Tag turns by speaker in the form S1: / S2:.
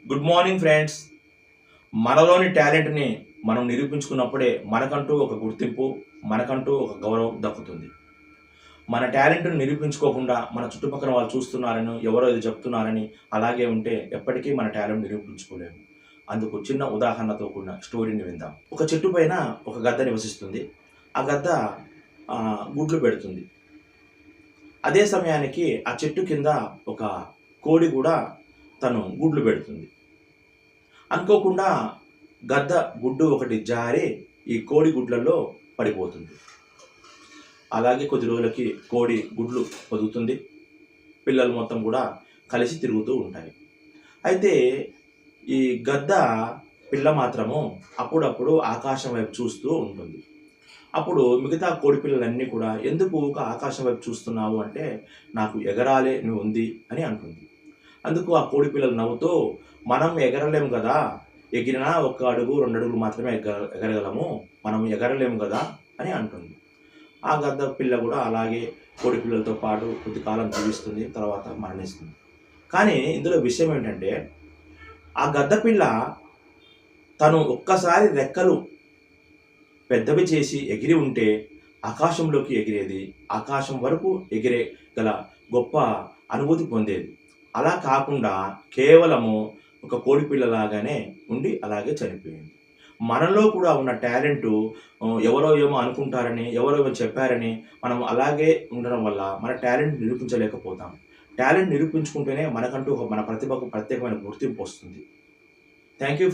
S1: Good morning friends. మనలోని టాలెంట్ని మనం నిరూపించుకున్నప్పుడే మనకంటూ ఒక గుర్తింపు, మనకంటూ ఒక గౌరవం దక్కుతుంది. మన టాలెంట్‌ని నిరూపించుకోకుండా మన చుట్టుపక్కల వాళ్ళు చూస్తున్నారని, ఎవరో ఇది చెప్తున్నారని అలాగే ఉంటే ఎప్పటికీ మన టాలెంట్ నిరూపించుకోలేము. అందుకు చిన్న ఉదాహరణతో కూడిన స్టోరీని విందాం. ఒక చెట్టు పైన ఒక గద్ద నివసిస్తుంది. ఆ గద్ద గుడ్లు పెడుతుంది. అదే సమయానికి ఆ చెట్టు కింద ఒక కోడి కూడా తను గుడ్లు పెడుతుంది. అనుకోకుండా గద్ద గుడ్డు ఒకటి జారి ఈ కోడి గుడ్లలో పడిపోతుంది. అలాగే కొద్ది రోజులకి కోడి గుడ్లు పొదుగుతుంది. పిల్లలు మొత్తం కూడా కలిసి తిరుగుతూ ఉంటాయి. అయితే ఈ గద్ద పిల్ల మాత్రము అప్పుడప్పుడు ఆకాశం వైపు చూస్తూ ఉంటుంది. అప్పుడు మిగతా కోడి పిల్లలన్నీ కూడా ఎందుకు ఊక ఆకాశం వైపు చూస్తున్నావు అంటే, నాకు ఎగరాలే నువ్వు ఉంది అని అంటుంది. అందుకు ఆ కోడి పిల్లలు నవ్వుతూ, మనం ఎగరలేము కదా, ఎగిరినా ఒక అడుగు 2 అడుగులు మాత్రమే ఎగరగలము, మనం ఎగరలేము కదా అని అంటుంది. ఆ గద్ద పిల్ల కూడా అలాగే కోడి పిల్లలతో పాటు కొద్ది కాలం జీవిస్తుంది, తర్వాత మరణిస్తుంది. కానీ ఇందులో విషయం ఏంటంటే, ఆ గద్ద పిల్ల తను ఒక్కసారి రెక్కలు పెద్దవి చేసి ఎగిరి ఉంటే ఆకాశంలోకి ఎగిరేది, ఆకాశం వరకు ఎగిరే గల గొప్ప అనుభూతి పొందేది. అలా కాకుండా కేవలము ఒక కోడిపిల్లలాగానే ఉండి అలాగే చనిపోయింది. మనలో కూడా ఉన్న టాలెంటు ఎవరో ఏమో అనుకుంటారని, ఎవరో ఏమో చెప్పారని మనం అలాగే ఉండడం వల్ల మన టాలెంట్ నిరూపించలేకపోతాం. టాలెంట్ నిరూపించుకుంటేనే మనకంటూ మన ప్రతిభకు ప్రత్యేకమైన గుర్తింపు వస్తుంది. Thank you.